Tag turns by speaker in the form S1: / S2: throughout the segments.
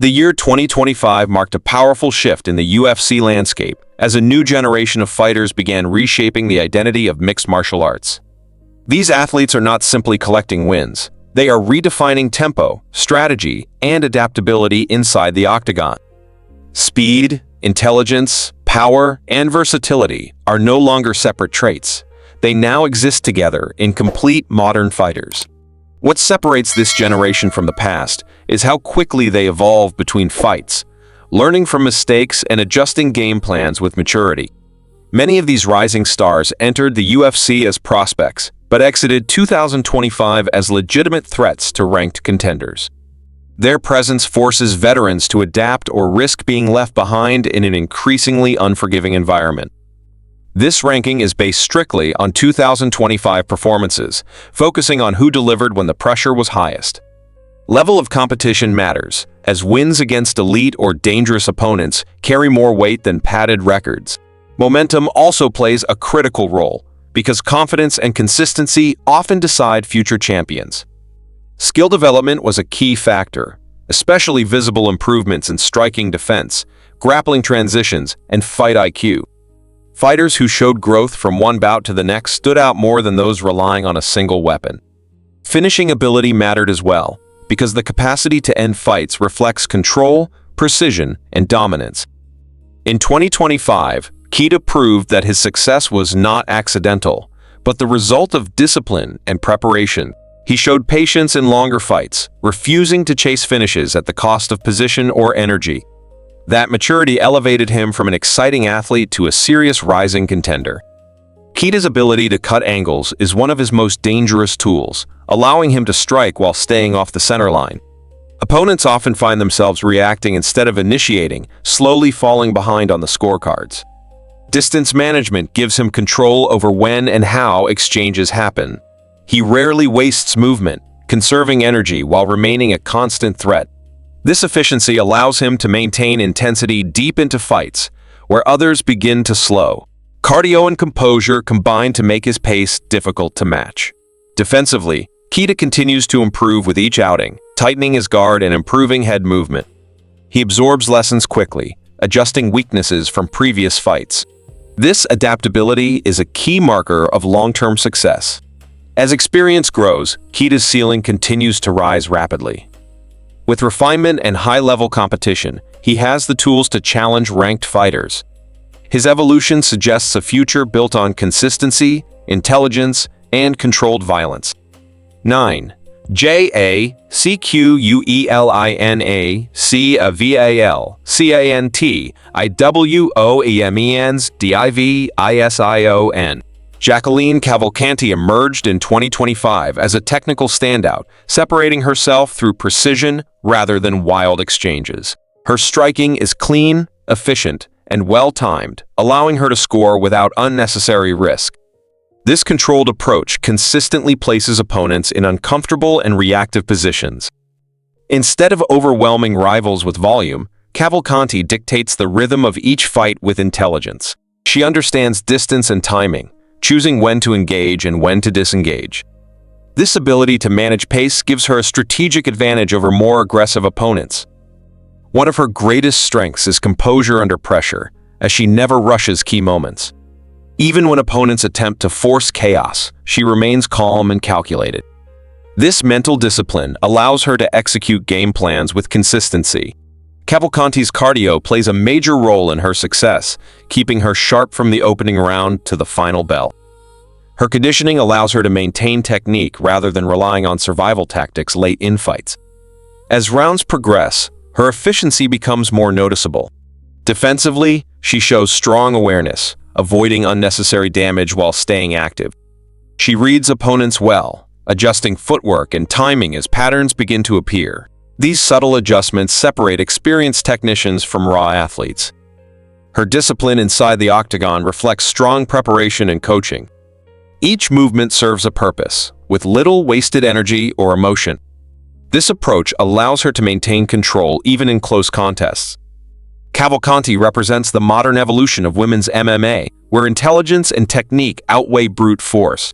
S1: The year 2025 marked a powerful shift in the UFC landscape as a new generation of fighters began reshaping the identity of mixed martial arts. These athletes are not simply collecting wins, they are redefining tempo, strategy, and adaptability inside the octagon. Speed, intelligence, power, and versatility are no longer separate traits. They now exist together in complete modern fighters. What separates this generation from the past is how quickly they evolve between fights, learning from mistakes and adjusting game plans with maturity. Many of these rising stars entered the UFC as prospects, but exited 2025 as legitimate threats to ranked contenders. Their presence forces veterans to adapt or risk being left behind in an increasingly unforgiving environment. This ranking is based strictly on 2025 performances, focusing on who delivered when the pressure was highest. Level of competition matters, as wins against elite or dangerous opponents carry more weight than padded records. Momentum also plays a critical role, because confidence and consistency often decide future champions. Skill development was a key factor, especially visible improvements in striking defense, grappling transitions, and fight IQ. Fighters who showed growth from one bout to the next stood out more than those relying on a single weapon. Finishing ability mattered as well, because the capacity to end fights reflects control, precision, and dominance. In 2025, Kita proved that his success was not accidental, but the result of discipline and preparation. He showed patience in longer fights, refusing to chase finishes at the cost of position or energy. That maturity elevated him from an exciting athlete to a serious rising contender. Kita's ability to cut angles is one of his most dangerous tools, allowing him to strike while staying off the center line. Opponents often find themselves reacting instead of initiating, slowly falling behind on the scorecards. Distance management gives him control over when and how exchanges happen. He rarely wastes movement, conserving energy while remaining a constant threat. This efficiency allows him to maintain intensity deep into fights, where others begin to slow. Cardio and composure combine to make his pace difficult to match. Defensively, Kita continues to improve with each outing, tightening his guard and improving head movement. He absorbs lessons quickly, adjusting weaknesses from previous fights. This adaptability is a key marker of long-term success. As experience grows, Kita's ceiling continues to rise rapidly. With refinement and high-level competition, he has the tools to challenge ranked fighters. His evolution suggests a future built on consistency, intelligence, and controlled violence. 9. Jacqueline Jacqueline Cavalcanti emerged in 2025 as a technical standout, separating herself through precision rather than wild exchanges. Her striking is clean, efficient, and well-timed, allowing her to score without unnecessary risk. This controlled approach consistently places opponents in uncomfortable and reactive positions. Instead of overwhelming rivals with volume, Cavalcanti dictates the rhythm of each fight with intelligence. She understands distance and timing, choosing when to engage and when to disengage. This ability to manage pace gives her a strategic advantage over more aggressive opponents. One of her greatest strengths is composure under pressure, as she never rushes key moments. Even when opponents attempt to force chaos, she remains calm and calculated. This mental discipline allows her to execute game plans with consistency. Cavalcanti's cardio plays a major role in her success, keeping her sharp from the opening round to the final bell. Her conditioning allows her to maintain technique rather than relying on survival tactics late in fights. As rounds progress, her efficiency becomes more noticeable. Defensively, she shows strong awareness, avoiding unnecessary damage while staying active. She reads opponents well, adjusting footwork and timing as patterns begin to appear. These subtle adjustments separate experienced technicians from raw athletes. Her discipline inside the octagon reflects strong preparation and coaching. Each movement serves a purpose, with little wasted energy or emotion. This approach allows her to maintain control even in close contests. Cavalcanti represents the modern evolution of women's MMA, where intelligence and technique outweigh brute force.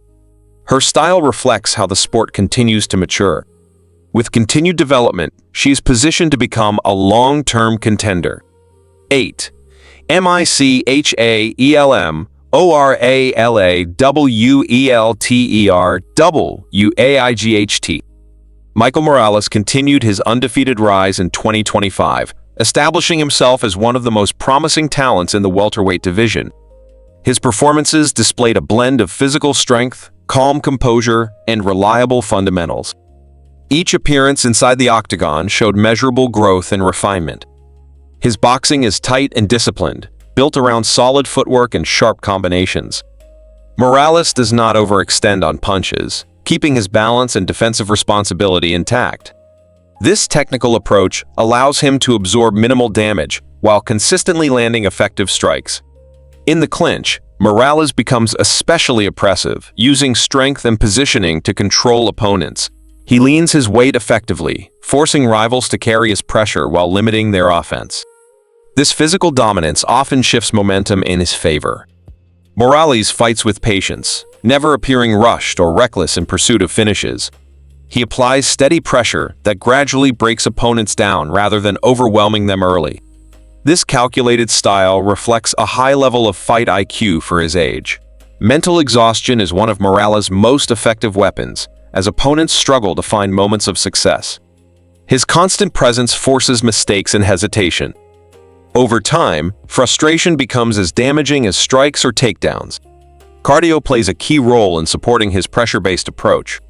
S1: Her style reflects how the sport continues to mature. With continued development, she is positioned to become a long-term contender. 8. MICHAELMORALAWELTERWAIGHT. Michael Morales continued his undefeated rise in 2025, establishing himself as one of the most promising talents in the welterweight division. His performances displayed a blend of physical strength, calm composure, and reliable fundamentals. Each appearance inside the octagon showed measurable growth and refinement. His boxing is tight and disciplined, built around solid footwork and sharp combinations. Morales does not overextend on punches, keeping his balance and defensive responsibility intact. This technical approach allows him to absorb minimal damage while consistently landing effective strikes. In the clinch, Morales becomes especially oppressive, using strength and positioning to control opponents. He leans his weight effectively, forcing rivals to carry his pressure while limiting their offense. This physical dominance often shifts momentum in his favor. Morales fights with patience, never appearing rushed or reckless in pursuit of finishes. He applies steady pressure that gradually breaks opponents down rather than overwhelming them early. This calculated style reflects a high level of fight IQ for his age. Mental exhaustion is one of Morales' most effective weapons, as opponents struggle to find moments of success. His constant presence forces mistakes and hesitation. Over time, frustration becomes as damaging as strikes or takedowns. Cardio plays a key role in supporting his pressure-based approach.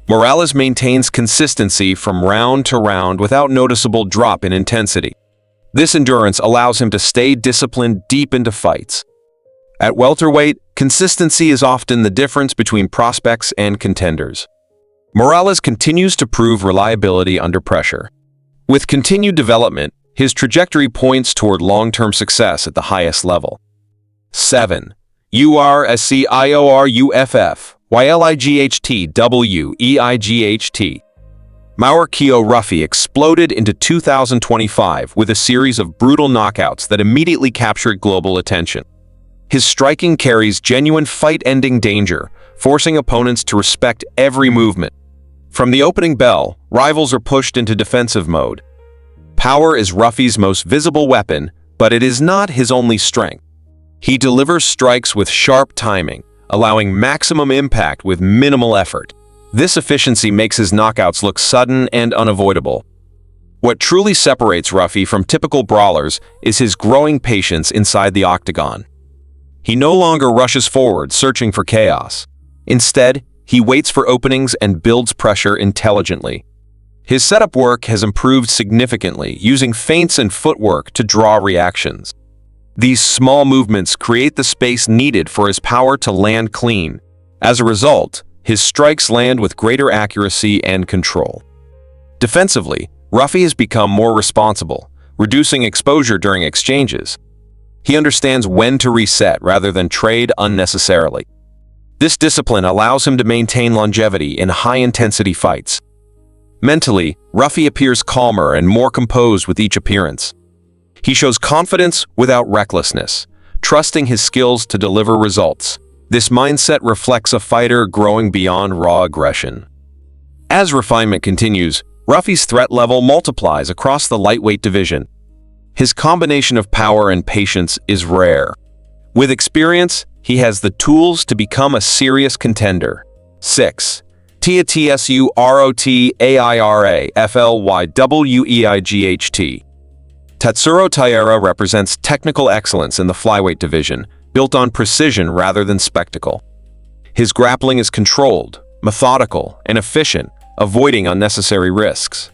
S1: Morales maintains consistency from round to round without noticeable drop in intensity. This endurance allows him to stay disciplined deep into fights. At welterweight, consistency is often the difference between prospects and contenders. Morales continues to prove reliability under pressure. With continued development, his trajectory points toward long-term success at the highest level. 7. URSCIORUFFYLIGHTWEIGHT. Mauricio Ruffy exploded into 2025 with a series of brutal knockouts that immediately captured global attention. His striking carries genuine fight-ending danger, forcing opponents to respect every movement. From the opening bell, rivals are pushed into defensive mode. Power is Ruffy's most visible weapon, but it is not his only strength. He delivers strikes with sharp timing, allowing maximum impact with minimal effort. This efficiency makes his knockouts look sudden and unavoidable. What truly separates Ruffy from typical brawlers is his growing patience inside the octagon. He no longer rushes forward searching for chaos. Instead, he waits for openings and builds pressure intelligently. His setup work has improved significantly, using feints and footwork to draw reactions. These small movements create the space needed for his power to land clean. As a result, his strikes land with greater accuracy and control. Defensively, Ruffy has become more responsible, reducing exposure during exchanges. He understands when to reset rather than trade unnecessarily. This discipline allows him to maintain longevity in high-intensity fights. Mentally, Ruffy appears calmer and more composed with each appearance. He shows confidence without recklessness, trusting his skills to deliver results. This mindset reflects a fighter growing beyond raw aggression. As refinement continues, Ruffy's threat level multiplies across the lightweight division. His combination of power and patience is rare. With experience, he has the tools to become a serious contender. 6. TATSUROTAIRAFLYWEIGHT. Tatsuro Taira represents technical excellence in the flyweight division, built on precision rather than spectacle. His grappling is controlled, methodical, and efficient, avoiding unnecessary risks.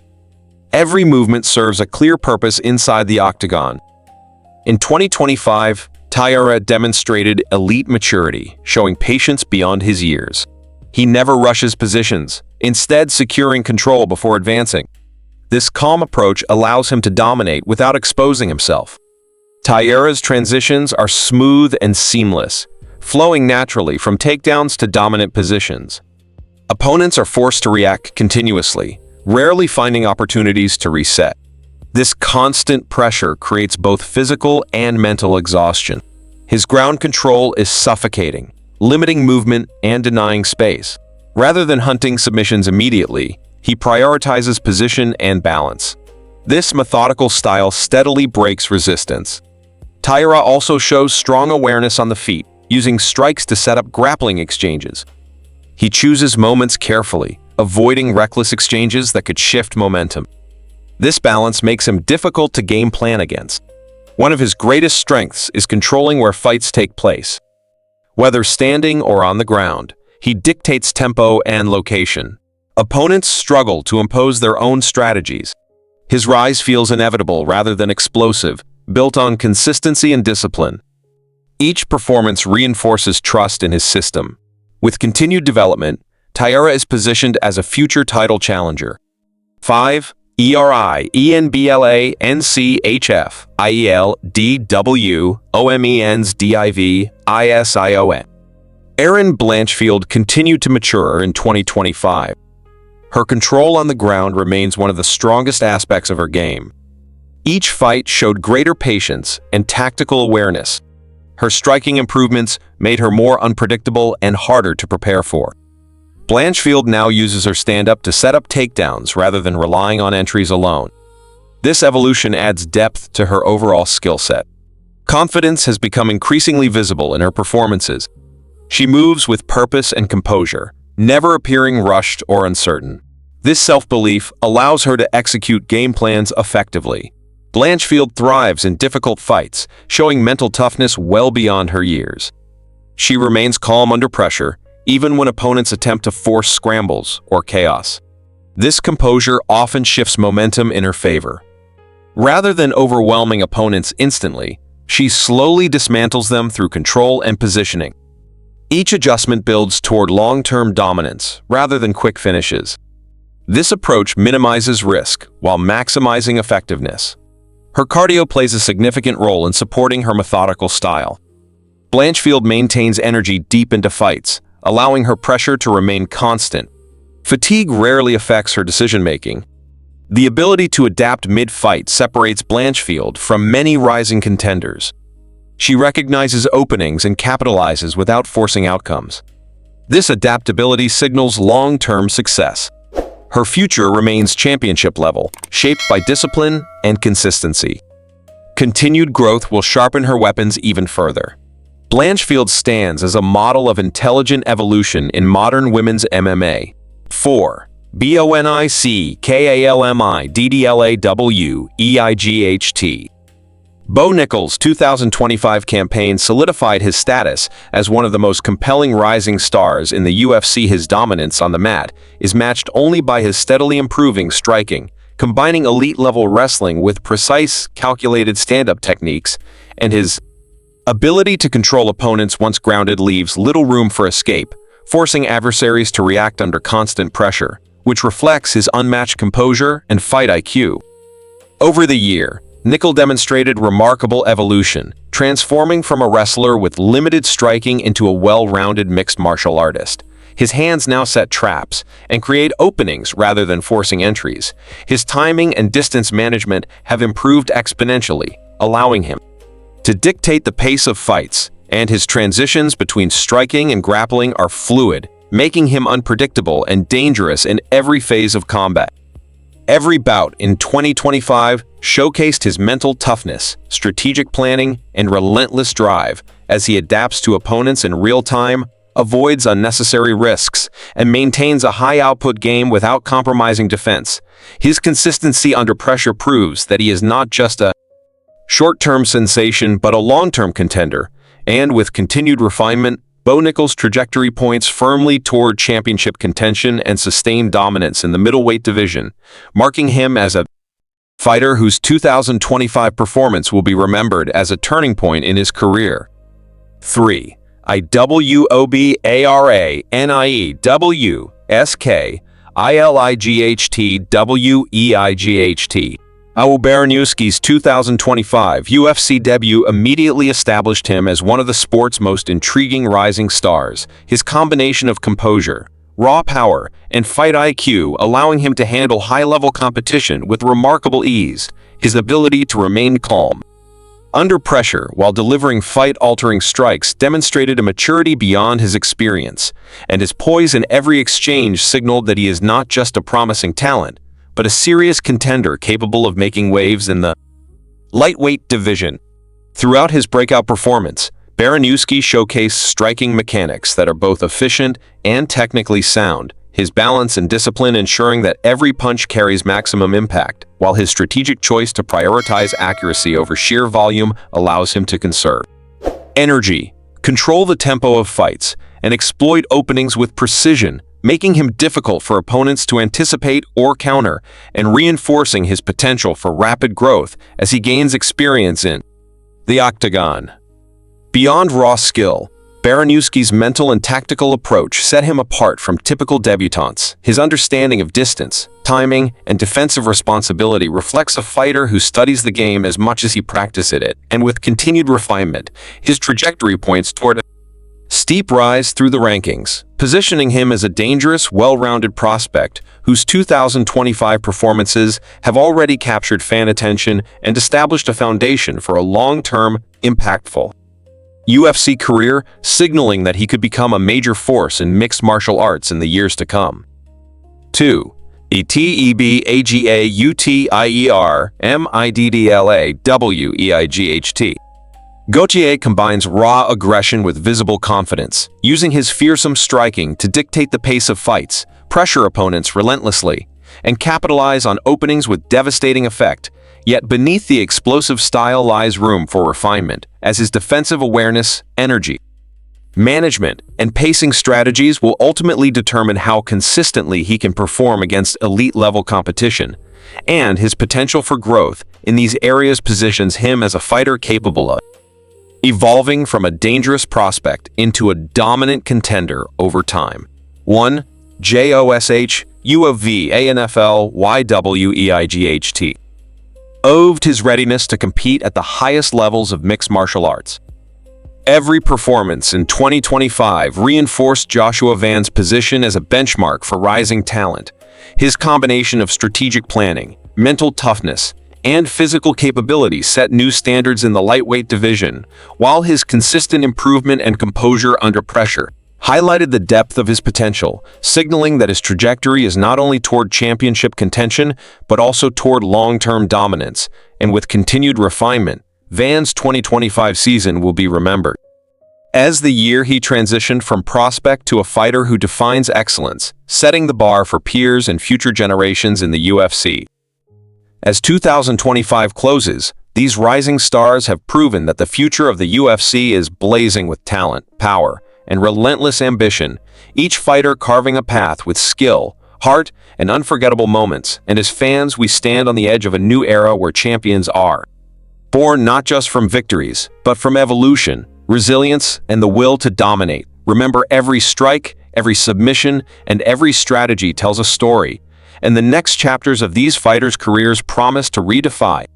S1: Every movement serves a clear purpose inside the octagon. In 2025, Taira demonstrated elite maturity, showing patience beyond his years. He never rushes positions, instead securing control before advancing. This calm approach allows him to dominate without exposing himself. Taira's transitions are smooth and seamless, flowing naturally from takedowns to dominant positions. Opponents are forced to react continuously, rarely finding opportunities to reset. This constant pressure creates both physical and mental exhaustion. His ground control is suffocating, limiting movement and denying space. Rather than hunting submissions immediately, he prioritizes position and balance. This methodical style steadily breaks resistance. Taira also shows strong awareness on the feet, using strikes to set up grappling exchanges. He chooses moments carefully, avoiding reckless exchanges that could shift momentum. This balance makes him difficult to game plan against. One of his greatest strengths is controlling where fights take place. Whether standing or on the ground, he dictates tempo and location. Opponents struggle to impose their own strategies. His rise feels inevitable rather than explosive, built on consistency and discipline. Each performance reinforces trust in his system. With continued development, Taira is positioned as a future title challenger. 5. ERI, ENBLA, NCHF, IEL, DW, OMENS, DIV, ISION. Erin Blanchfield continued to mature in 2025. Her control on the ground remains one of the strongest aspects of her game. Each fight showed greater patience and tactical awareness. Her striking improvements made her more unpredictable and harder to prepare for. Blanchfield now uses her stand-up to set up takedowns rather than relying on entries alone. This evolution adds depth to her overall skill set. Confidence has become increasingly visible in her performances. She moves with purpose and composure, never appearing rushed or uncertain. This self-belief allows her to execute game plans effectively. Blanchfield thrives in difficult fights, showing mental toughness well beyond her years. She remains calm under pressure, even when opponents attempt to force scrambles or chaos. This composure often shifts momentum in her favor. Rather than overwhelming opponents instantly, she slowly dismantles them through control and positioning. Each adjustment builds toward long-term dominance rather than quick finishes. This approach minimizes risk while maximizing effectiveness. Her cardio plays a significant role in supporting her methodical style. Blanchfield maintains energy deep into fights, allowing her pressure to remain constant. Fatigue rarely affects her decision-making. The ability to adapt mid-fight separates Blanchfield from many rising contenders. She recognizes openings and capitalizes without forcing outcomes. This adaptability signals long-term success. Her future remains championship level, shaped by discipline and consistency. Continued growth will sharpen her weapons even further. Blanchfield stands as a model of intelligent evolution in modern women's MMA. 4. BONIC KALMI DDLAW EIGHT. Bo Nickal's 2025 campaign solidified his status as one of the most compelling rising stars in the UFC. His dominance on the mat is matched only by his steadily improving striking, combining elite-level wrestling with precise, calculated stand-up techniques, and his ability to control opponents once grounded leaves little room for escape, forcing adversaries to react under constant pressure, which reflects his unmatched composure and fight IQ. Over the year, Nickal demonstrated remarkable evolution, transforming from a wrestler with limited striking into a well-rounded mixed martial artist. His hands now set traps and create openings rather than forcing entries. His timing and distance management have improved exponentially, allowing him to dictate the pace of fights, and his transitions between striking and grappling are fluid, making him unpredictable and dangerous in every phase of combat. Every bout in 2025 showcased his mental toughness, strategic planning, and relentless drive as he adapts to opponents in real time, avoids unnecessary risks, and maintains a high-output game without compromising defense. His consistency under pressure proves that he is not just a short-term sensation but a long-term contender, and with continued refinement, Bo Nickal's trajectory points firmly toward championship contention and sustained dominance in the middleweight division, marking him as a fighter whose 2025 performance will be remembered as a turning point in his career. 3. IWOBARANIEWSKILIGHTWEIGHT. Baranuski's 2025 UFC debut immediately established him as one of the sport's most intriguing rising stars, his combination of composure, raw power, and fight IQ allowing him to handle high-level competition with remarkable ease. His ability to remain calm, Under pressure, while delivering fight-altering strikes, demonstrated a maturity beyond his experience, and his poise in every exchange signaled that he is not just a promising talent, but a serious contender capable of making waves in the lightweight division. Throughout his breakout performance, Baranowski showcased striking mechanics that are both efficient and technically sound, his balance and discipline ensuring that every punch carries maximum impact, while his strategic choice to prioritize accuracy over sheer volume allows him to conserve energy, control the tempo of fights, and exploit openings with precision, making him difficult for opponents to anticipate or counter, and reinforcing his potential for rapid growth as he gains experience in the Octagon. Beyond raw skill, Baranowski's mental and tactical approach set him apart from typical debutantes. His understanding of distance, timing, and defensive responsibility reflects a fighter who studies the game as much as he practices it, and with continued refinement, his trajectory points toward a steep rise through the rankings, positioning him as a dangerous, well-rounded prospect whose 2025 performances have already captured fan attention and established a foundation for a long-term, impactful UFC career, signaling that he could become a major force in mixed martial arts in the years to come. 2. ETEBAGAUTIER-MIDDLAWEIGHT. Gauthier combines raw aggression with visible confidence, using his fearsome striking to dictate the pace of fights, pressure opponents relentlessly, and capitalize on openings with devastating effect. Yet beneath the explosive style lies room for refinement, as his defensive awareness, energy management, and pacing strategies will ultimately determine how consistently he can perform against elite-level competition, and his potential for growth in these areas positions him as a fighter capable of evolving from a dangerous prospect into a dominant contender over time. 1. JOSH UOV ANFL oved his readiness to compete at the highest levels of mixed martial arts. Every performance in 2025 reinforced Joshua Van's position as a benchmark for rising talent. His combination of strategic planning, mental toughness, and physical capability set new standards in the lightweight division, while his consistent improvement and composure under pressure highlighted the depth of his potential, signaling that his trajectory is not only toward championship contention, but also toward long-term dominance. And with continued refinement, Van's 2025 season will be remembered as the year he transitioned from prospect to a fighter who defines excellence, setting the bar for peers and future generations in the UFC. As 2025 closes, these rising stars have proven that the future of the UFC is blazing with talent, power, and relentless ambition, each fighter carving a path with skill, heart, and unforgettable moments. And as fans, we stand on the edge of a new era where champions are born not just from victories, but from evolution, resilience, and the will to dominate. Remember, every strike, every submission, and every strategy tells a story, and the next chapters of these fighters' careers promise to redefine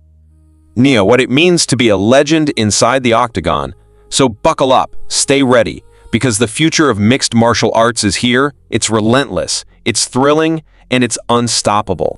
S1: what it means to be a legend inside the Octagon. So buckle up, stay ready, because the future of mixed martial arts is here. It's relentless, it's thrilling, and it's unstoppable.